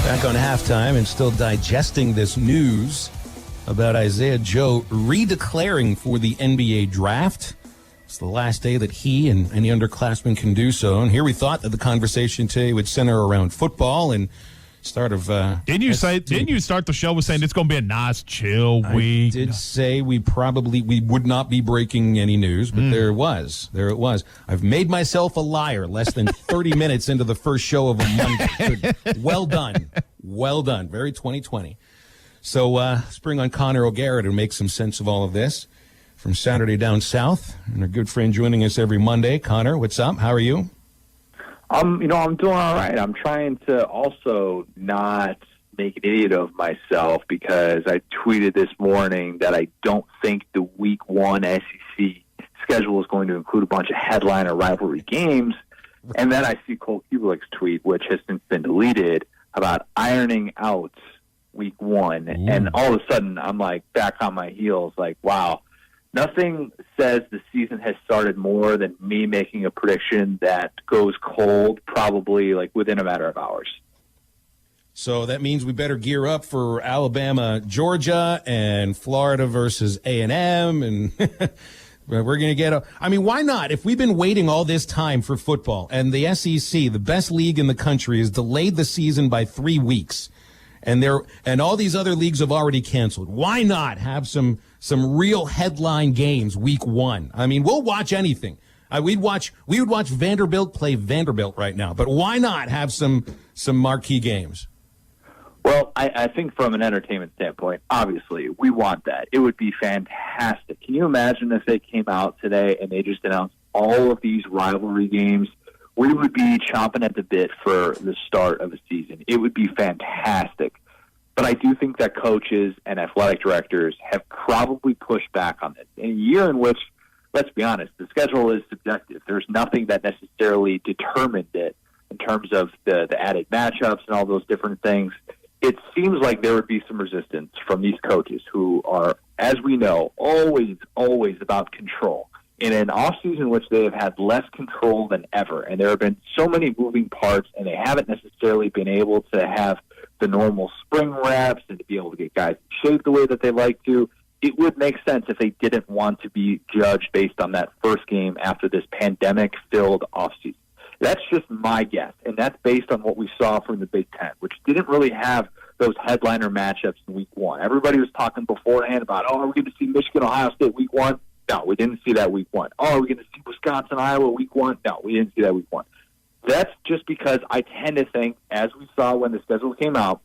Back on halftime and still digesting this news about Isaiah Joe redeclaring for the NBA draft. It's the last day that he and any underclassmen can do so. And here we thought that the conversation today would center around football and start of... Didn't you start the show with saying it's going to be a nice, chill week? I did say we would not be breaking any news, but there it was. I've made myself a liar less than 30 minutes into the first show of a Monday. Well done. Very 2020. So let's bring on Connor O'Gara to make some sense of all of this from Saturday Down South. And our good friend joining us every Monday. Connor, what's up? How are you? I'm doing all right. I'm trying to also not make an idiot of myself because I tweeted this morning that I don't think the Week 1 SEC schedule is going to include a bunch of headliner rivalry games. And then I see Cole Kubelik's tweet, which has since been deleted, about ironing out Week 1. And all of a sudden, I'm like back on my heels, like, wow. Nothing says the season has started more than me making a prediction that goes cold probably like within a matter of hours. So that means we better gear up for Alabama, Georgia, and Florida versus A&M, and we're going to get why not? If we've been waiting all this time for football, and the SEC, the best league in the country, has delayed the season by 3 weeks, and all these other leagues have already canceled, why not have some real headline games Week 1? I mean, we'll watch anything. We would watch Vanderbilt play Vanderbilt right now, but why not have some marquee games? Well, I think from an entertainment standpoint, obviously, we want that. It would be fantastic. Can you imagine if they came out today and they just announced all of these rivalry games? We would be chomping at the bit for the start of a season. It would be fantastic. But I do think that coaches and athletic directors have probably pushed back on this. In a year in which, let's be honest, the schedule is subjective. There's nothing that necessarily determined it in terms of the added matchups and all those different things. It seems like there would be some resistance from these coaches who are, as we know, always about control. In an offseason in which they have had less control than ever, and there have been so many moving parts, and they haven't necessarily been able to have the normal spring reps and to be able to get guys in shape the way that they like to, it would make sense if they didn't want to be judged based on that first game after this pandemic-filled offseason. That's just my guess, and that's based on what we saw from the Big Ten, which didn't really have those headliner matchups in Week 1. Everybody was talking beforehand about, are we going to see Michigan, Ohio State Week 1? No, we didn't see that Week 1. Are we going to see Wisconsin, Iowa Week 1? No, we didn't see that Week 1. That's just because I tend to think, as we saw when the schedule came out,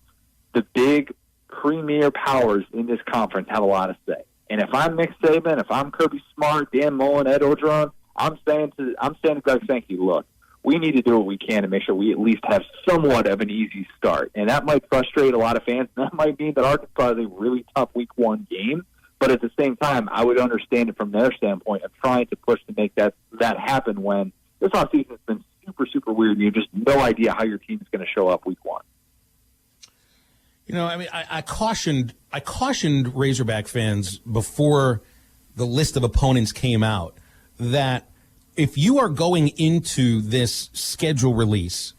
the big premier powers in this conference have a lot to say. And if I'm Nick Saban, if I'm Kirby Smart, Dan Mullen, Ed Orgeron, I'm saying to Greg Sankey, look, we need to do what we can to make sure we at least have somewhat of an easy start. And that might frustrate a lot of fans. That might mean that Arkansas is a really tough Week 1 game. But at the same time, I would understand it from their standpoint of trying to push to make that happen when this offseason has been super, super weird and you have just no idea how your team is going to show up Week 1. I cautioned Razorback fans before the list of opponents came out that if you are going into this schedule release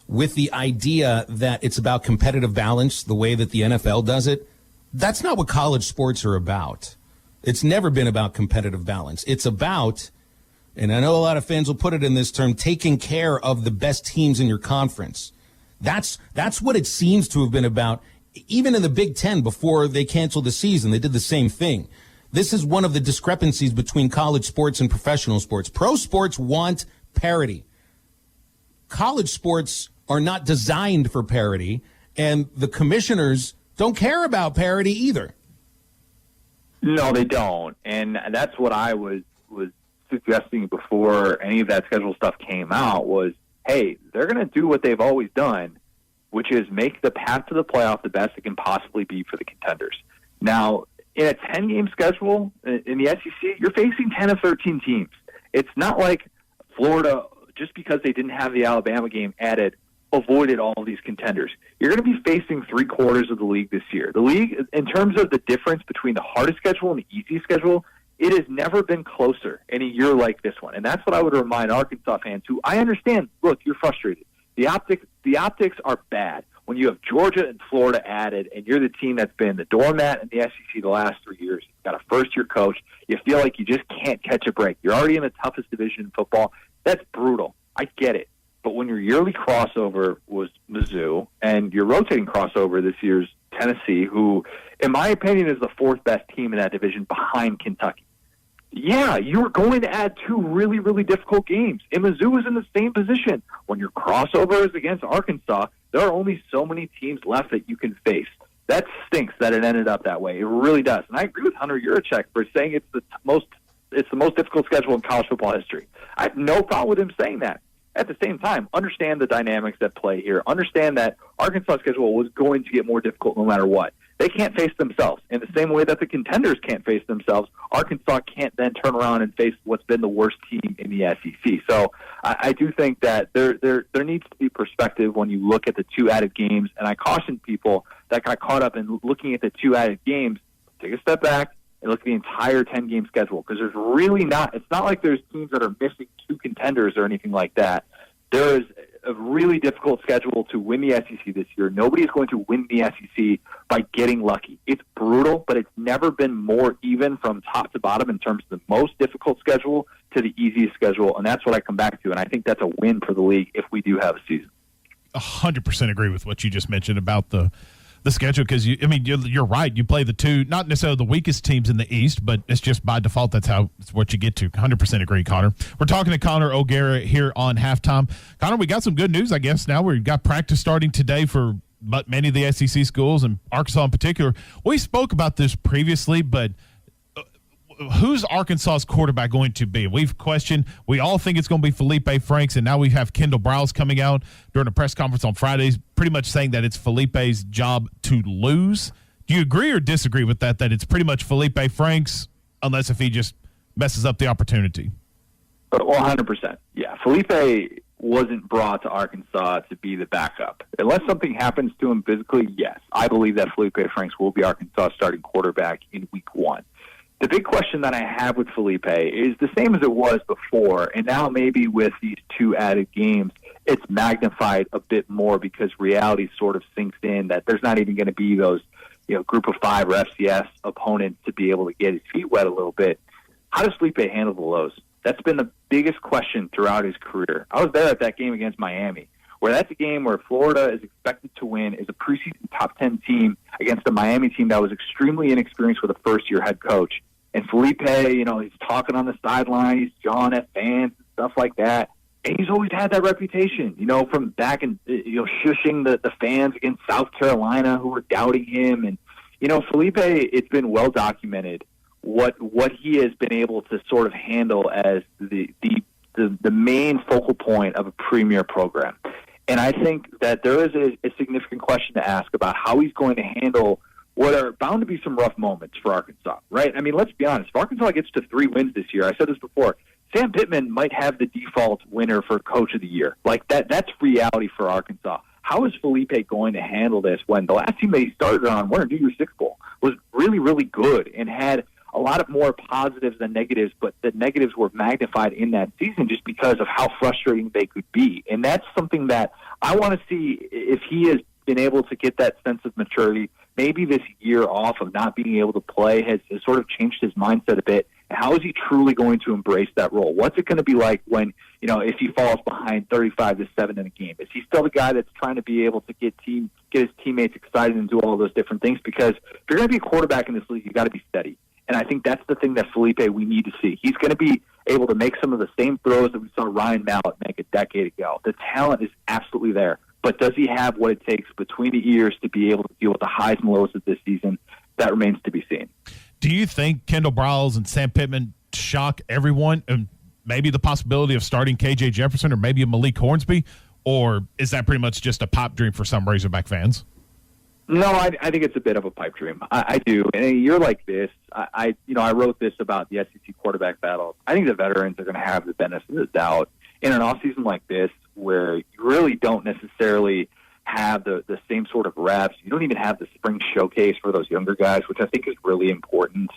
with the idea that it's about competitive balance the way that the NFL does it, that's not what college sports are about. It's never been about competitive balance. It's about, and I know a lot of fans will put it in this term, taking care of the best teams in your conference. That's what it seems to have been about. Even in the Big Ten, before they canceled the season, they did the same thing. This is one of the discrepancies between college sports and professional sports. Pro sports want parity. College sports are not designed for parity, and the commissioners don't care about parity either. No, they don't. And that's what I was suggesting before any of that schedule stuff came out was, hey, they're going to do what they've always done, which is make the path to the playoff the best it can possibly be for the contenders. Now, in a 10-game schedule in the SEC, you're facing 10 of 13 teams. It's not like Florida, just because they didn't have the Alabama game added, avoided all of these contenders. You're going to be facing 3/4 of the league this year. The league, in terms of the difference between the hardest schedule and the easiest schedule, it has never been closer in a year like this one. And that's what I would remind Arkansas fans who, I understand, look, you're frustrated. The optics are bad. when you have Georgia and Florida added, and you're the team that's been the doormat in the SEC the last 3 years, you've got a first-year coach, you feel like you just can't catch a break. You're already in the toughest division in football. That's brutal. I get it. But when your yearly crossover was Mizzou, and your rotating crossover this year's Tennessee, who, in my opinion, is the fourth best team in that division behind Kentucky. Yeah, you're going to add two really, really difficult games. And Mizzou is in the same position. When your crossover is against Arkansas, there are only so many teams left that you can face. That stinks that it ended up that way. It really does. And I agree with Hunter Yurachek for saying it's the most difficult schedule in college football history. I have no problem with him saying that. At the same time, understand the dynamics at play here. Understand that Arkansas' schedule was going to get more difficult no matter what. They can't face themselves. In the same way that the contenders can't face themselves, Arkansas can't then turn around and face what's been the worst team in the SEC. So I do think that there needs to be perspective when you look at the two added games, and I caution people that got caught up in looking at the two added games, take a step back and look at the entire 10-game schedule, because there's really not – it's not like there's teams that are missing two contenders or anything like that. There is a really difficult schedule to win the SEC this year. Nobody is going to win the SEC by getting lucky. It's brutal, but it's never been more even from top to bottom in terms of the most difficult schedule to the easiest schedule, and that's what I come back to, and I think that's a win for the league if we do have a season. 100% agree with what you just mentioned about the schedule, because you're right. You play the two, not necessarily the weakest teams in the East, but it's just by default it's what you get to. 100% agree, Connor. We're talking to Connor O'Gara here on Halftime. Connor, we got some good news, I guess. Now we've got practice starting today for many of the SEC schools, and Arkansas in particular. We spoke about this previously, but who's Arkansas's quarterback going to be? We've questioned. We all think it's going to be Felipe Franks, and now we have Kendall Browse coming out during a press conference on Fridays, pretty much saying that it's Felipe's job to lose. Do you agree or disagree with that it's pretty much Felipe Franks, unless if he just messes up the opportunity? Well, 100%. Yeah, Felipe wasn't brought to Arkansas to be the backup. Unless something happens to him physically, yes, I believe that Felipe Franks will be Arkansas' starting quarterback in week one. The big question that I have with Felipe is the same as it was before, and now maybe with these two added games, it's magnified a bit more because reality sort of sinks in that there's not even going to be those, group of five or FCS opponents to be able to get his feet wet a little bit. How does Felipe handle the lows? That's been the biggest question throughout his career. I was there at that game against Miami, where that's a game where Florida is expected to win as a preseason top 10 team against a Miami team that was extremely inexperienced with a first-year head coach. And Felipe, he's talking on the sideline, he's jawing at fans and stuff like that. And he's always had that reputation, from back in, shushing the fans against South Carolina who were doubting him. And, Felipe, it's been well documented what he has been able to sort of handle as the main focal point of a premier program. And I think that there is a significant question to ask about how he's going to handle what are bound to be some rough moments for Arkansas, right? I mean, let's be honest. If Arkansas gets to 3 wins this year, I said this before, Sam Pittman might have the default winner for Coach of the Year. Like, that's reality for Arkansas. How is Felipe going to handle this when the last team that he started on, won a New Year's Six Bowl, was really, really good and had a lot of more positives than negatives, but the negatives were magnified in that season just because of how frustrating they could be. And that's something that I want to see if he has been able to get that sense of maturity. Maybe this year off of not being able to play has sort of changed his mindset a bit. And how is he truly going to embrace that role? What's it going to be like when, if he falls behind 35-7 in a game? Is he still the guy that's trying to be able to get his teammates excited and do all those different things? Because if you're going to be a quarterback in this league, you got to be steady. And I think that's the thing that Felipe we need to see. He's going to be able to make some of the same throws that we saw Ryan Mallett make a decade ago. The talent is absolutely there. But does he have what it takes between the ears to be able to deal with the highs and lows of this season? That remains to be seen. Do you think Kendall Browse and Sam Pittman shock everyone, and maybe the possibility of starting KJ Jefferson or maybe a Malik Hornsby? Or is that pretty much just a pipe dream for some Razorback fans? No, I think it's a bit of a pipe dream. I do. And in a year like this, I wrote this about the SEC quarterback battle. I think the veterans are going to have the benefit of the doubt in an offseason like this, where you really don't necessarily have the same sort of reps. You don't even have the spring showcase for those younger guys, which I think is really important.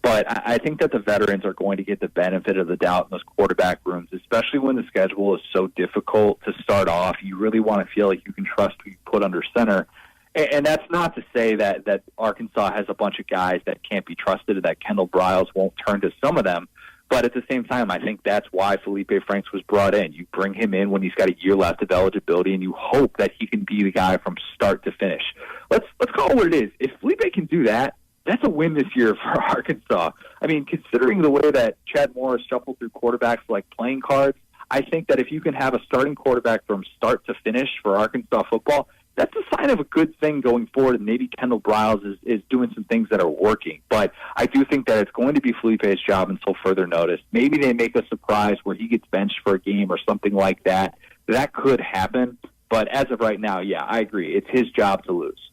But I think that the veterans are going to get the benefit of the doubt in those quarterback rooms, especially when the schedule is so difficult to start off. You really want to feel like you can trust who you put under center. And that's not to say that Arkansas has a bunch of guys that can't be trusted and that Kendall Briles won't turn to some of them. But at the same time, I think that's why Felipe Franks was brought in. You bring him in when he's got a year left of eligibility, and you hope that he can be the guy from start to finish. Let's call it what it is. If Felipe can do that, that's a win this year for Arkansas. I mean, considering the way that Chad Morris shuffled through quarterbacks like playing cards, I think that if you can have a starting quarterback from start to finish for Arkansas football, that's a sign of a good thing going forward, and maybe Kendall Briles is doing some things that are working. But I do think that it's going to be Felipe's job until further notice. Maybe they make a surprise where he gets benched for a game or something like that. That could happen. But as of right now, yeah, I agree. It's his job to lose.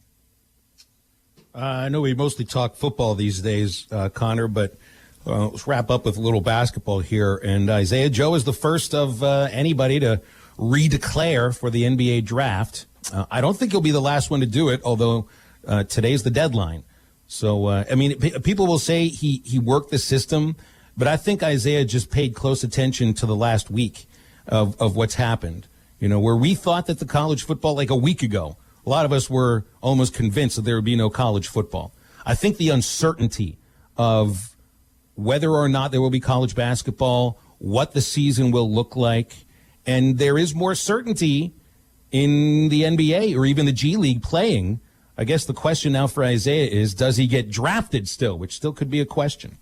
I know we mostly talk football these days, Connor, but let's wrap up with a little basketball here. And Isaiah Joe is the first of anybody to redeclare for the NBA draft. I don't think he'll be the last one to do it, although today's the deadline. So, I mean, people will say he worked the system, but I think Isaiah just paid close attention to the last week of what's happened. You know, where we thought that the college football, like a week ago, a lot of us were almost convinced that there would be no college football. I think the uncertainty of whether or not there will be college basketball, what the season will look like, and there is more certainty in the NBA or even the G League playing. I guess the question now for Isaiah is, does he get drafted still, which still could be a question.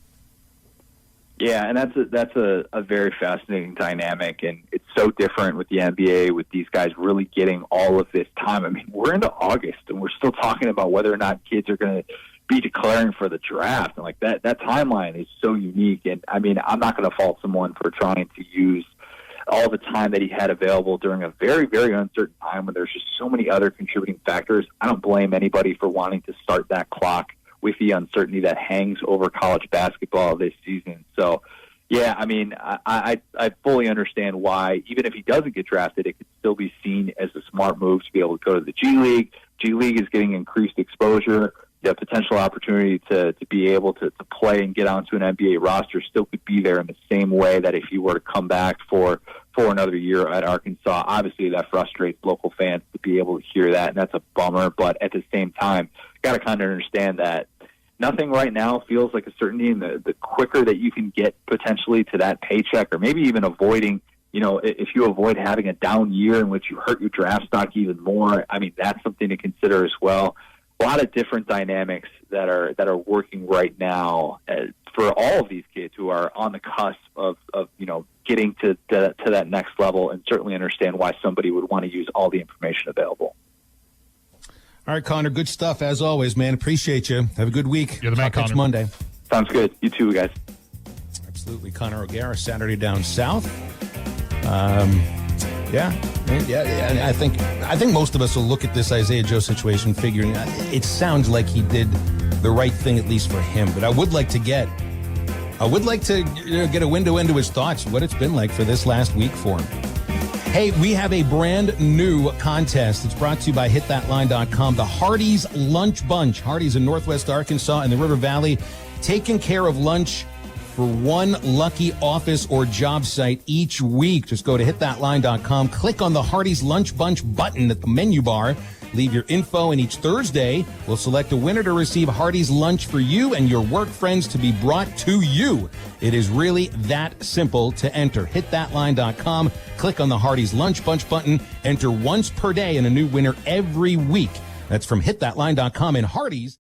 Yeah, and that's a very fascinating dynamic, and it's so different with the NBA, with these guys really getting all of this time. I mean, we're into August, and we're still talking about whether or not kids are going to be declaring for the draft. And like that timeline is so unique. And I mean, I'm not going to fault someone for trying to use all the time that he had available during a very, very uncertain time when there's just so many other contributing factors. I don't blame anybody for wanting to start that clock with the uncertainty that hangs over college basketball this season. So, yeah, I mean, I fully understand why, even if he doesn't get drafted, it could still be seen as a smart move to be able to go to the G League. G League is getting increased exposure. The potential opportunity to be able to play and get onto an NBA roster still could be there in the same way that if you were to come back for another year at Arkansas. Obviously, that frustrates local fans to be able to hear that, and that's a bummer. But at the same time, got to kind of understand that nothing right now feels like a certainty, and the quicker that you can get potentially to that paycheck, or maybe even avoiding, you know, if you avoid having a down year in which you hurt your draft stock even more, I mean, that's something to consider as well. A lot of different dynamics that are working right now for all of these kids who are on the cusp of you know, getting to that next level, and certainly understand why somebody would want to use all the information available. All right, Connor, good stuff as always, man. Appreciate you. Have a good week. You're the man, Talk next Connor. Monday. Sounds good. You too, guys. Absolutely. Connor O'Gara, Saturday Down South. Yeah. And I think most of us will look at this Isaiah Joe situation figuring it sounds like he did the right thing, at least for him. But I would like to get a window into his thoughts, what it's been like for this last week for him. Hey, we have a brand new contest. It's brought to you by hitthatline.com. The Hardee's Lunch Bunch. Hardee's in Northwest Arkansas and the River Valley, taking care of lunch for one lucky office or job site each week. Just go to hitthatline.com, click on the Hardee's Lunch Bunch button at the menu bar, leave your info, and each Thursday we'll select a winner to receive Hardee's lunch for you and your work friends to be brought to you. It is really that simple to enter. Hitthatline.com, click on the Hardee's Lunch Bunch button, enter once per day and a new winner every week. That's from hitthatline.com, and Hardee's